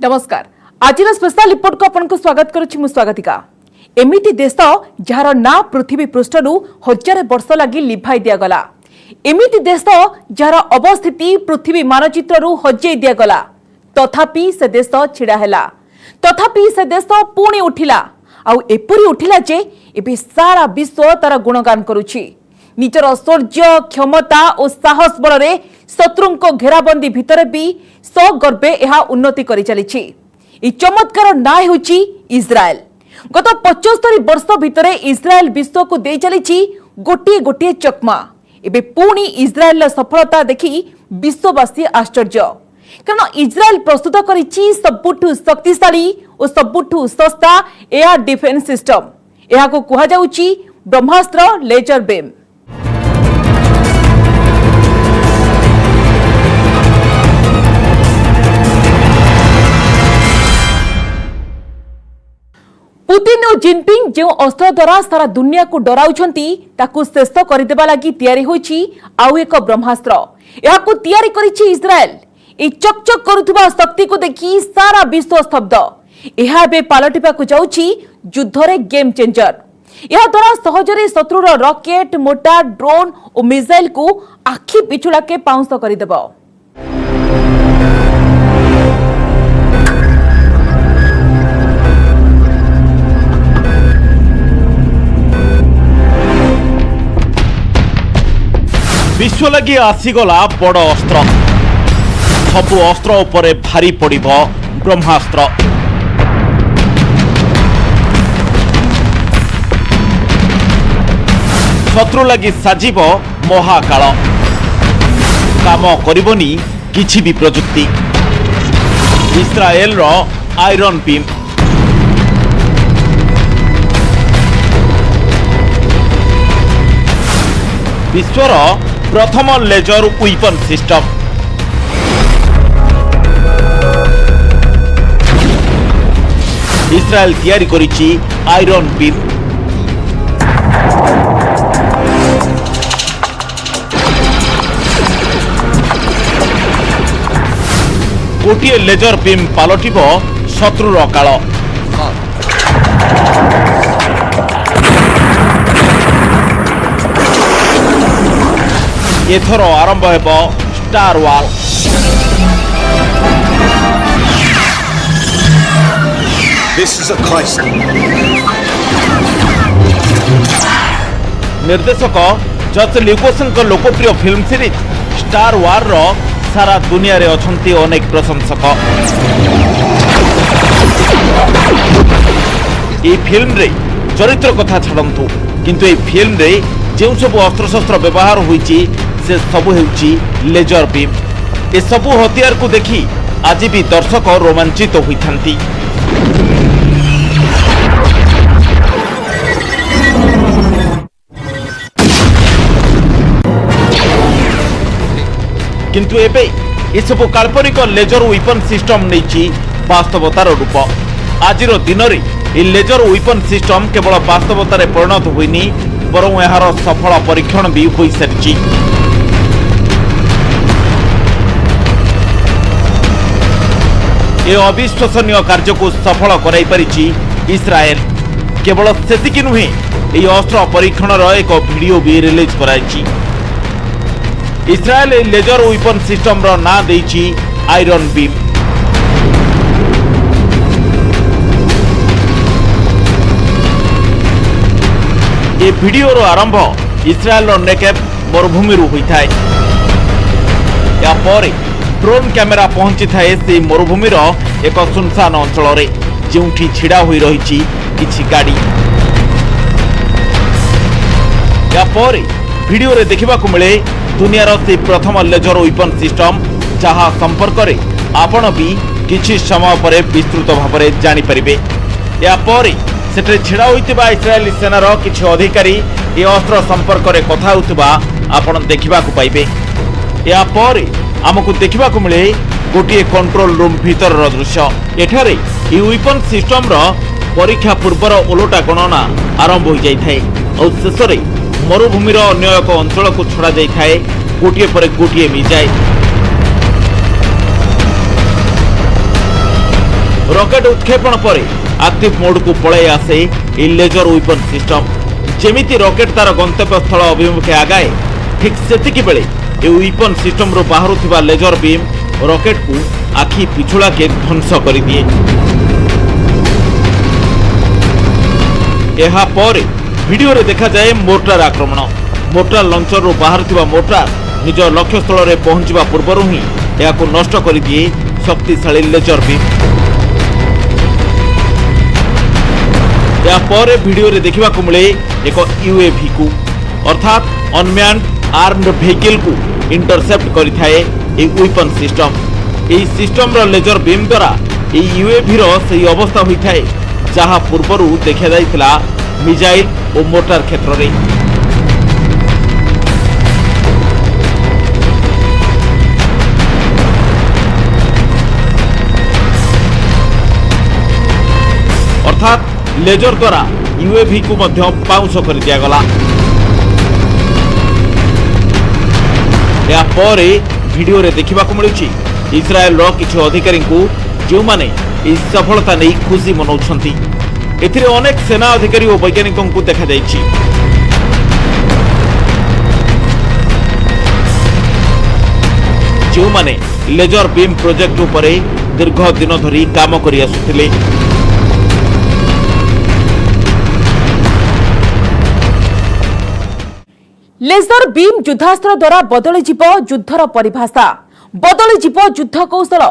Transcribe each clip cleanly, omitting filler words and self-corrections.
नमस्कार आज special report को आपन को स्वागत करुछि मु स्वागतिका। एमिति देश जार ना पृथ्वी पृष्ठरु हजार वर्ष लगी लिभाई दिया गला। एमिति देश जार अवस्थिति पृथ्वी मानचित्ररु हजेई दिया गला। तथापि से देश छिड़ा हैला, तथापि से देश पुणी उठिला। आउ एपरी उठिला जे एबे सारा विश्व तार गुणगान करुछि। निजर शौर्य क्षमता और साहस बल शत्रुंको घेराबंदी भितर भी सगर्वे यह उन्नति करि चलिछि। ई चमत्कार ना होछि इस्राएल। गत 75 वर्ष भितर इस्राएल विश्व को दे चलिछि गोटे गोटे चकमा। एबे पुणी इस्राएल सफलता देखि विश्ववासी आश्चर्य, कारण इस्राएल प्रस्तुत करिछि सबुठु शक्तिशाली और सबुठु सस्ता एयर डिफेंस सिस्टम। एहा को कुहा जाउछि ब्रह्मास्त्र लेजर बीम। पुतिन और जिनपिंग जो अस्त्र द्वारा सारा दुनिया को डराउछंती ताकू शेष करदेबा लागि तैयारी होइछि आउ एक ब्रह्मास्त्र। याकू तैयारी करिछि इस्राएल। ए चकचक करुथबा शक्ति को देखि सारा विश्व स्तब्ध। एहा बे पालटिबा को जाउछि युद्धरे गेम चेंजर। यह द्वारा सहजरे शत्रुर रॉकेट, मोटार, ड्रोन और मिसाइल को आखि पिछुला के पाउंस करदेबा। विश्व लगी आसीगला बड़ अस्त्र। सबु अस्त्र उपरे भारी पड़िब ब्रह्मास्त्र। शत्रु लगी साजिब महाकाल। काम करिबनी किछि भी प्रजुक्ति। इस्राएल रो आयरन बीम। विश्वर प्रथम लेजर वेपन सिस्टम। इस्राएल तैयारी करिछि आयरन बीम। गोटिए लेजर बीम पालटिब शत्रुर काल। एथर आरंभ हेब Star War. This is a crisis. निर्देशक जॉर्ज ल्यूकोसनक लोकप्रिय फिल्म सीरीज स्टार वार रो सारा दुनिया रे अछंती अनेक प्रशंसक। ए फिल्म रे चरित्र कथा छाड़ंतु, किंतु ए फिल्म रे जो सब अस्त्र शस्त्र व्यवहार होईची से सबु हेउची लेजर बीम। ए सबु हथियार को देखि आज भी दर्शक रोमांचित होइथांती। किंतु एबे ए सबु काल्पनिक लेजर वेपन सिस्टम नैची वास्तवतार रूप। आजिर दिन रे ए लेजर वेपन सिस्टम केवल वास्तवतार परिणत होइनी, बरं एहार सफल परीक्षण भी होई सारिछि। ए अविश्वसनीय कार्य को सफल कराई परिछि इस्राएल। केवल सेतिकि नुहे, ए अस्त्र परीक्षण एक वीडियो भी रिलीज कराइछि। इस्राएल लेजर वेपन सिस्टम रो ना देछि आयरन बीम। ए वीडियो रो आरंभ इस्राएल रो नेकेब मरुभूमि रु होइथाय। या परे ड्रोन कैमेरा पहुंची थाए से मरुभूमि रो एक सुनसान अंचल रे, जेउठी छिड़ा होई रहिछि किछि गाड़ी। या परे वीडियो रे देखिबा को मिले दुनिया रो से प्रथम लेजर वेपन सिस्टम, जहा संपर्क रे आपण भी किछि समय परे विस्तृत भाव में जानि परिबे। या परे सेठे छिड़ा होइतिबा इस्राएली सेनार किछि अधिकारी ए अस्त्र संपर्क रे कथा होतिबा आपण देखिबा को पाइबे। या परे आमको देखिबा को मिले गोटिए कंट्रोल रूम भीतर दृश्य। एठारे ए वेपन सिस्टम रो परीक्षा पूर्वर ओलोटा गणना आरंभ हो जाय थाए और शेष रे मरुभूमिर अन्य एक अंचल को छड़ा जाय थाए गोटिए पर गोटिए मिसाइल। रॉकेट उत्क्षेपण पर एक्टिव मोड को पळाई आसे ए लेजर वेपन सिस्टम। जेमिति रॉकेट तार गंतव्य स्थल अभिमुखे आगाए ठीक सेतिकी बेले ए वेपन सिस्टम रो बाहरुथिबा लेजर बीम रॉकेट को आखि पिछुड़ा के ध्वंस कर दिए। एहा पर वीडियो रे देखा जाए मोर्टार आक्रमण। मोर्टार लॉन्चर रो बाहरुथिबा मोर्टार निज लक्ष्य स्थल रे पहुंचवा पूर्व ही याको नष्ट कर दिए शक्तिशाली लेजर बीम। या पर वीडियो रे देखिबा को मिले एक यूएवी को अर्थात अनम्यान्ड आर्म्ड व्हीकल को इंटरसेप्ट करिथाए ए वेपन सिस्टम। एही सिस्टम रो लेजर बीम द्वारा ए यूएवी रो सही अवस्था होइथाए जहां पूर्वरु देखा जाइथिला मिसाइल और मोर्टार क्षेत्र रे। अर्थात लेजर द्वारा यूएवी को मध्य पाउंस कर दिया गला। या परे वीडियो रे देखिबा को मिलुची इस्राएल रो किछु अधिकारी को जो माने इस सफलता नै खुशी मनाउछंती। एथिरे अनेक सेना अधिकारी और वैज्ञानिकों को देखा जाइछि। जो माने लेजर बीम प्रोजेक्ट उपरे दीर्घ दिन धरी काम करि आसुथिले। लेजर बीम युद्धास्त्र द्वारा बदली जीव युद्धर परिभाषा, बदली जीव युद्ध कौशल।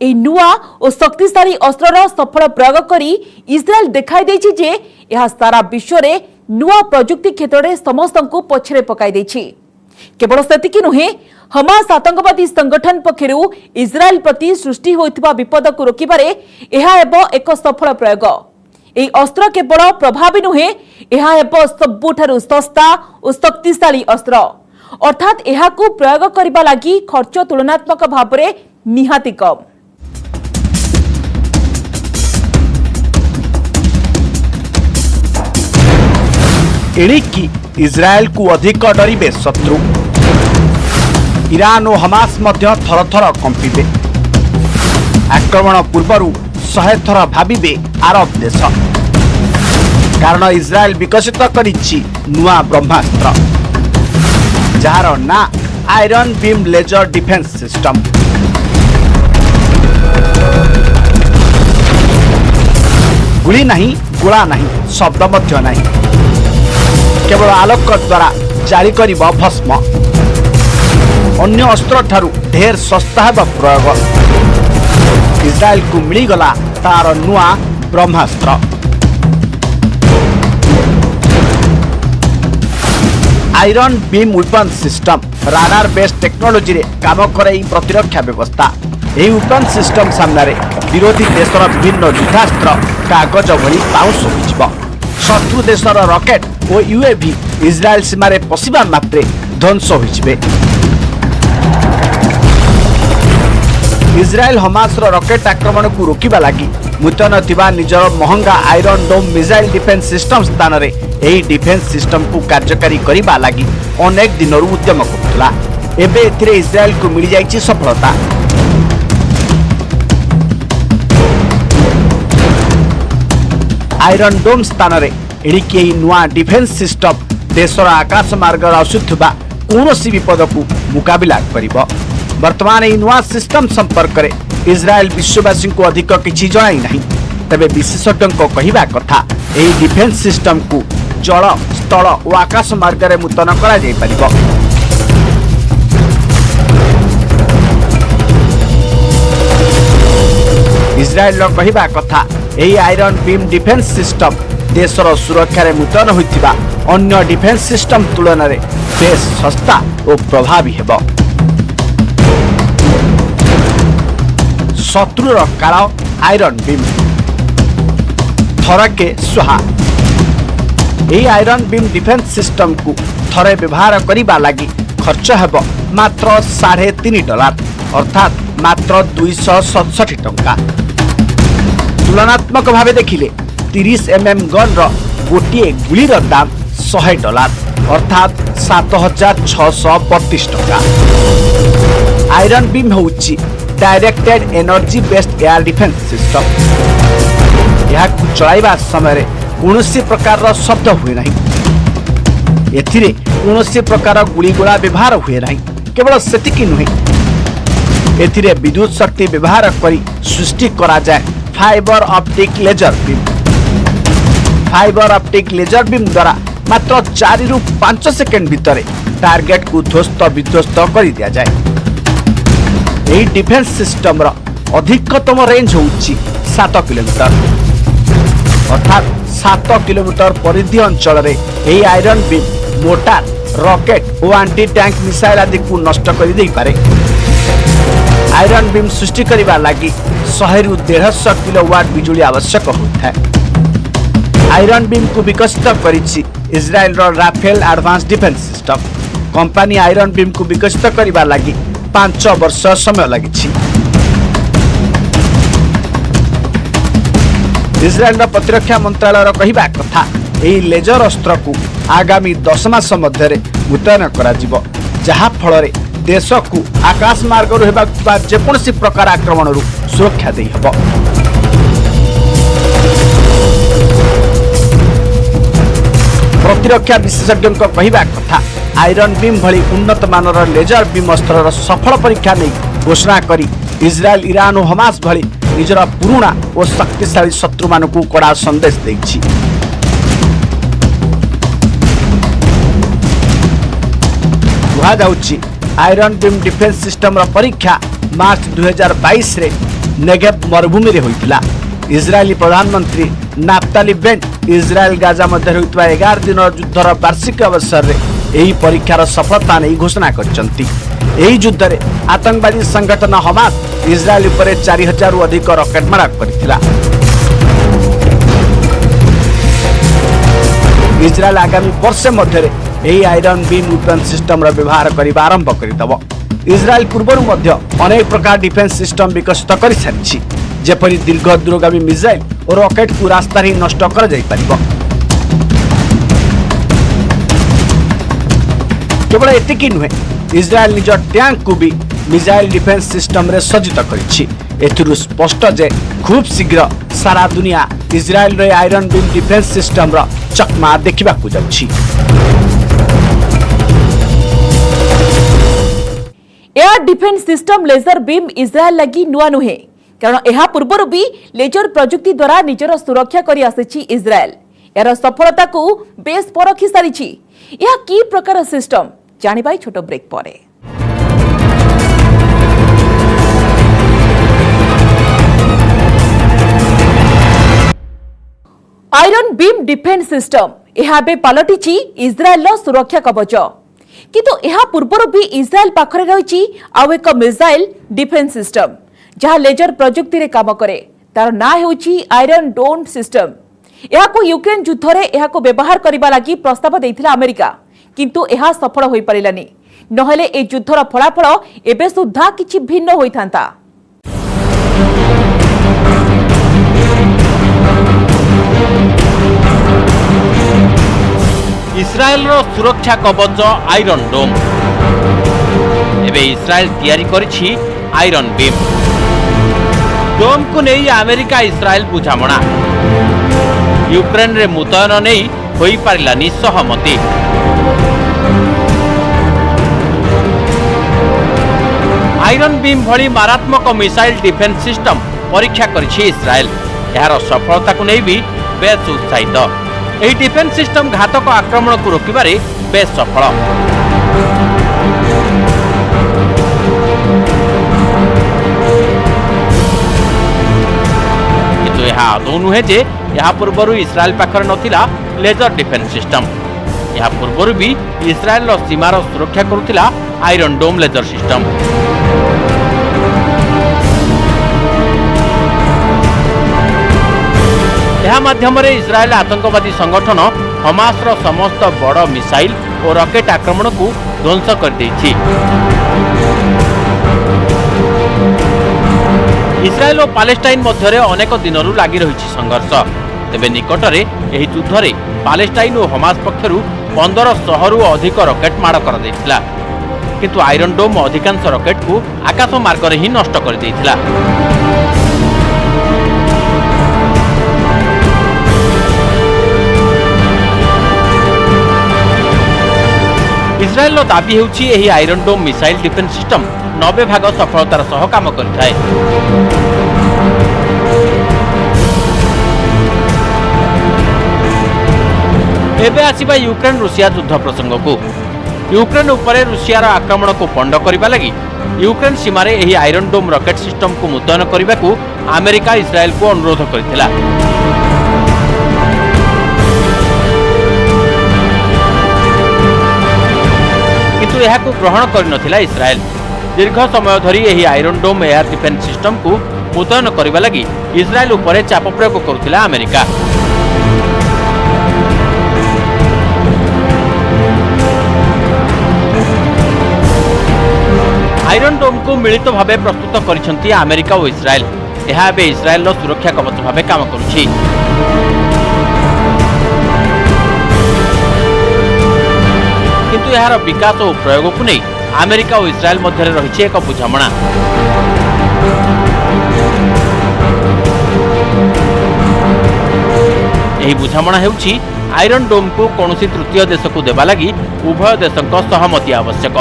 ए नुआ और शक्तिशाली अस्त्रर सफल प्रयोग करी इस्राएल देखाई देछि जे यह सारा विश्व रे नुआ प्रजुक्ति क्षेत्र में समस्त को पछरे पकाई देछि। केवल सेतिकी नुहे, हमास आतंकवादी संगठन पक्षरु इस्राएल प्रति सृष्टि होइथिबा विपद को रोकिबारे एहा एबो एक सफल प्रयोग। एही अस्त्र केवल प्रभावी नुहे, एहा एबो सबुठारु सस्ता और शक्तिशाली अस्त्र। अर्थात एहाकू प्रयोग करबा लागि खर्च तुलनात्मक भाबरे निहाती कम। एणिकी इस्राएल को अधिक डरिबे शत्रु। ईरान और हमास मध्य थर थर कंपिबे। आक्रमण पूर्वरु 100 थर भाबिबे आरब देश, कारण इस्राएल विकसित करिछि नुआ ब्रह्मास्त्र जार ना iron beam laser defence system. गुली नहीं, गोला नहीं, शब्द मध्य नहीं, केवल आलोक द्वारा जारी करिब भस्म। अन्य अस्त्र ठारू ढेर सस्ता हेब प्रयोग। इस्राएल को मिलगला तार नुआ ब्रह्मास्त्र। Iron beam weapon system radar based technology रे काम करई प्रतिरक्षा व्यवस्था। ଏହି वेपन सिस्टम सामने विरोधी देशर विभिन्न युद्धास्त्र कागज भली पाउंस होइजिब। शत्रु देशर रॉकेट और यूएवी इस्राएल सीमा रे पशिबा मात्रे ध्वंस होइजिबे। इस्राएल हमास रॉकेट आक्रमण को रोकिबा लागि मुतयन थिबा निजर महंगा iron dome missile defence system स्थान रे एही डिफेंस सिस्टम को कार्यकारी करिबा लागि अनेक दिनरु उद्यम करथला। एबे एथिरे इस्राएल को मिल जाइछि सफलता। आयरन डोम स्थान रे एणिकी नुआ डिफेंस सिस्टम देशर आकाश मार्ग आसुथबा कौनसी विपद को मुकाबिला करिब। वर्तमान यह नुआ सिस्टम संपर्क में इस्राएल विश्ववासी को अधिक किछि जणाई नहीं। तबे विशेषज्ञों कहवा कथा यही डिफेंस सिस्टम को जल स्थल और आकाश मार्ग में मुतयन करा जाय परिबो। इस्राएल कहवा कथा यही आयरन बीम डिफेंस सिस्टम देशर सुरक्षा रे मुतयन होइतिबा अन्य डिफेंस सिस्टम तुलन में बेस सस्ता और प्रभावी हेबो। शत्रुर काल आयरन बीम थरके सुहा। यही आयरन बीम डिफेंस सिस्टम को थरे व्यवहार करने लगी खर्च हेब मात्र $3.5 अर्थात मात्र 267 टंका। तुलनात्मक भाव देखिले 30 mm गन गोटे गुलीर दाम $100 अर्थात 7,632 टंका। आयरन बीम होउची directed energy based air defence system. यह चलाइबा समय कौनसी प्रकार शब्द हुए नहीं, एथिरे कौनसी प्रकार गुड़ीगोला व्यवहार हुए नहीं। केवल सेतिकी नुहे, एथिरे विद्युत शक्ति व्यवहार करी सृष्टि करा जाए fibre optic laser beam. Fibre optic laser beam द्वारा मात्र 4 ରୁ 5 सेकेंड भितर टार्गेट को ध्वस्त विध्वस्त कर दिया जाए। यही डिफेंस सिस्टम रो अधिकतम रेंज होउची 7 किलोमीटर, अर्थात 7 किलोमीटर परिधि अंचल रे यही आयरन बीम मोटार, रॉकेट और एंटी टैंक मिसाइल आदि को नष्ट कर दे पारे। आयरन बीम सृष्टि करबा लागि 100 ରୁ 150 किलोवाट बिजुली आवश्यक होता है। आयरन बीम को विकसित करिछि इजराइल रो Rafael advance defence system. Company iron beam को विकसित करबा लागि 5 वर्ष समय लागिछि। इजराइल रो प्रतिरक्षा मंत्रालय कहवा कथा यही लेजर अस्त्र को आगामी 10 मास मध्य मुतयन करा जिवो, जहा फल देश को आकाश मार्ग जेकोसी प्रकार आक्रमण सुरक्षा दे हबो। प्रतिरक्षा विशेषज्ञ कहवा कथा आयरन बीम भली उन्नत मानर लेजर बीम अस्त्र सफल परीक्षा नहीं घोषणा करी इजराइल, ईरान और हमास भली निजर पुराना और शक्तिशाली शत्रु मान को कड़ा संदेश देछि। कहुछि आयरन बीम डिफेंस सिस्टम परीक्षा मार्च 2022 रे नेगेव मरुभूमि रे होइतिला। इजरायली प्रधानमंत्री नाफ्ताली बेंट इजराइल गाजा मध्य होइतबा 11 दिन युद्धर वार्षिक अवसर रे एही परीक्षार सफलता नहीं घोषणा करचंती। एही युद्ध रे आतंकवादी संगठन हमास इजराइल उपरे 4000 रु अधिक रॉकेट मारा करथिला। इजराइल आगामी वर्ष मध्य यही आयरन बीम वेपन सिस्टम व्यवहार करने आरंभ करदेव। इजराइल पूर्व मध्य अनेक प्रकार डिफेंस सिस्टम विकसित कर सारी, जेपरी दीर्घ दूरगामी मिसाइल और रॉकेट को रास्ता ही नष्ट कर जाई परिबो। केवल एतिकी नुहे, इजराइल निज टैंक को भी मिसाइल डिफेंस सिस्टम रे सज्जित करिछि। एथिरु स्पष्ट जे खूब शीघ्र सारा दुनिया इजराइल रे आयरन बीम डिफेंस सिस्टम रो चकमा देखिबा को जाउछि। Air defence system laser beam Israel लगी नुआ नुहे, कारण यह पूर्व भी लेजर प्रजुक्ति द्वारा निजर सुरक्षा करी आसिछि इजराइल। यार सफलता को बेस परखी सारिछि। यह की प्रकार सिस्टम जानिबाई छोट ब्रेक परे। आयरन बीम डिफेंस सिस्टम यह पलटिछि इजराइल सुरक्षा कवच, किंतु यह पूर्व भी इजराइल पाखरे रही आउ एक मिसाइल डिफेंस सिस्टम जहां लेजर प्रजुक्ति रे काम करे। तार ना हेउछि आयरन डोम सिस्टम। यहाको यूक्रेन युद्ध रे यहाको व्यवहार करबा लागि प्रस्ताव देइथिला अमेरिका, किंतु यह सफल होई परिलानी। नहले ए युद्धर फलाफल एबे सुद्धा किछि भिन्न होइथांता। इस्राएल रो सुरक्षा कवच आयरन डोम। एबे इस्राएल तैयारी करिछि आयरन बीम। डोम को नहीं अमेरिका इस्राएल बुझामणा। यूक्रेन रे मुतयन नहीं होई पारिलानी सहमति। आयरन बीम भली मारात्मक मिसाइल डिफेंस सिस्टम परीक्षा करिछि इस्राएल। यार सफलता को नहीं भी बेस उत्साहित। यह डिफेंस सिस्टम घातक आक्रमण को रोकबारे बेस सफल। किंतु यह आदौ नुहे जे यह पूर्व इस्राएल पाखर नथिला लेजर डिफेंस सिस्टम। यह पूर्व भी इस्राएल सीमार सुरक्षा करुथिला आयरन डोम लेजर सिस्टम। यह माध्यम इस्राएल आतंकवादी संगठन हमास समस्त बड़ मिसाइल और रॉकेट आक्रमण को ध्वंस कर देछि। इस्राएल और पालेस्टाइन मध्य अनेक दिन लगी रही संघर्ष। तेबे निकटरे यही युद्ध में पालेस्टाइन और हमास पक्षरु 1500 रु अधिक रॉकेट माड़ कर देथिला। किंतु आयरन डोम अधिकांश रॉकेट को आकाश मार्ग रे ही नष्ट कर देइथिला। इस्राएल दाबी हेउछि एही iron dome missile defence system 90 भाग सफलतार सह काम करिथाय। एबे आसीबा यूक्रेन रुसिया युद्ध प्रसंग को। यूक्रेन उपरे रुसियार आक्रमण को पंड करबा लागि यूक्रेन सीमारे एही आयरन डोम रॉकेट सिस्टम को मुतयन करबा को अमेरिका इस्राएल को अनुरोध करथिला। किंतु यह ग्रहण कर इस्राएल। दीर्घ समय धरी एही आयरन डोम एयर डिफेन्स सिस्टम को मुतयन करबा लागि इस्राएल उपरे चाप प्रयोग करुथिला अमेरिका। आयरन डोम को मिलित भावे प्रस्तुत करिसंती अमेरिका और इस्राएल। यह एबे इस्राएल सुरक्षा कवच भावे काम करुछि। किंतु यार विकास और प्रयोग को नहीं अमेरिका और इस्राएल मध्य रही एक बुझामणा। यही बुझामणा हेउछि आयरन डोम को कौनसी तृतीय देश को देवा लगी उभय देशों सहमति आवश्यक।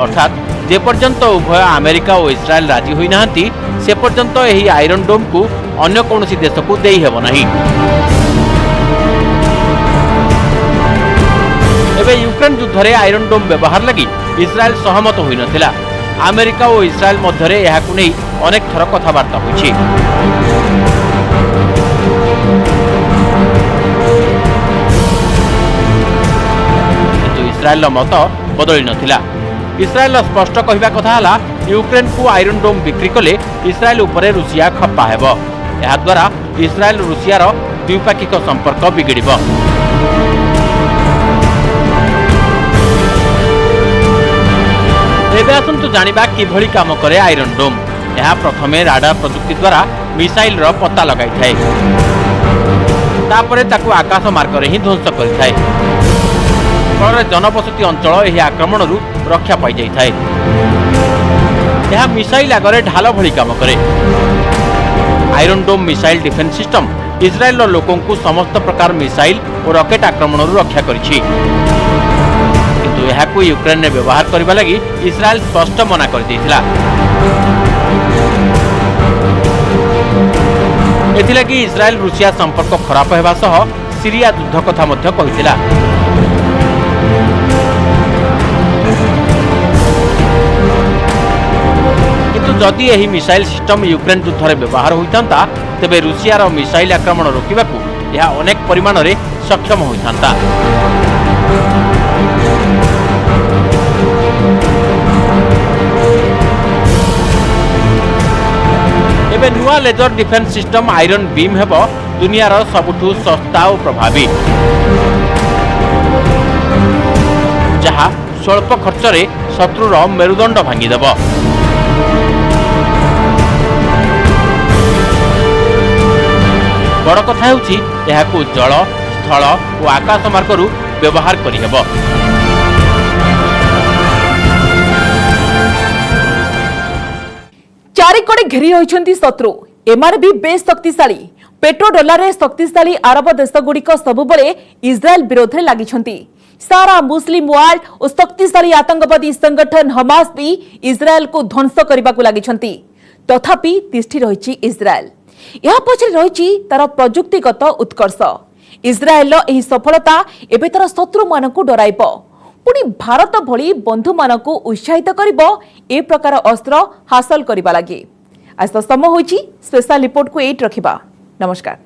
अर्थात जे पर्यंत उभय अमेरिका और इस्राएल राजी होई नाहंती से पर्यंत यही आयरन डोम को अन्य कौनसी देश को देई हेबो नाही। एबे यूक्रेन युद्ध रे आयरन डोम व्यवहार लगी इस्राएल सहमत होई नथिला। अमेरिका और इस्राएल मध्य यहाकु नै अनेक थर कथबार्ता होइछि। किंतु इस्राएल मत बदली नथिला। इस्राएल स्पष्ट कहवा कथा हला यूक्रेन को आयरन डोम बिक्री कले इस्राएल उपरे रुसिया खप्पा हेबो। एहा द्वारा इस्राएल रुसियार द्विपाक्षिक संपर्क बिगड़िबो। एबे आसंतु जानिबा किभଳି काम करे आयरन डोम। यह प्रथमे राडार प्रजुक्ति द्वारा मिसाइल रो पता लगाई थाए, तापरे ताकु आकाश मार्ग रे ही ध्वंस करिथाए। फल जनबसति अंचल यह आक्रमण रु रक्षा पाई जाई थाए। यह मिसाइल आगरे ढाल भଳି काम करे। Iron dome missile defence system Israel लोकों को समस्त प्रकार मिसाइल और रॉकेट आक्रमण रु रक्षा करिछि। किंतु यह को यूक्रेन ने व्यवहार करबा लागि इस्राएल स्पष्ट मना कर देथिला। एथिलागि इस्राएल रुसिया संपर्क खराब हेबा सह सीरिया युद्ध कथा मध्य कहिथिला। किंतु जदि एही मिसाइल सिस्टम यूक्रेन युद्ध रे व्यवहार होइतांता तेबे रुसिया रो मिसाइल आक्रमण रोकिबाकू यह अनेक परिमाण रे सक्षम होइतांता। एबे नुआ laser defence system iron beam हेबो दुनियार सबुठु सस्ता और प्रभावी, जहा स्वल्प खर्च रे शत्रुर मेरुदंड भांगी देबो। बड़ कथा हेउछि एहाकू जल, स्थल और आकाश मार्गरू व्यवहार करि हेबो। चारिकड़े घेरी होइछन्ति शत्रु, एमारे भी बेस शक्तिशाली। पेट्रो डॉलर रे शक्तिशाली अरब देशगुड़िक सबुबले इस्राएल विरोध में लागिछन्ति। सारा मुस्लिम वर्ल्ड और शक्तिशाली आतंकवादी संगठन हमास भी इस्राएल को ध्वंस करने को लगिछन्ति। तथापि तिष्ठि रहिछि इस्राएल। यह पछरे रहिछि तार प्रयुक्तिगत उत्कर्ष। इस्राएल एही सफलता एबे तार शत्रु मानकु डराइबो, पुणी भारत भली बंधु मानकु उत्साहित करिबो ए प्रकार अस्त्र हासिल करबा लागि। आज तो समय होइछि स्पेशल रिपोर्ट को एट रखिबा। नमस्कार।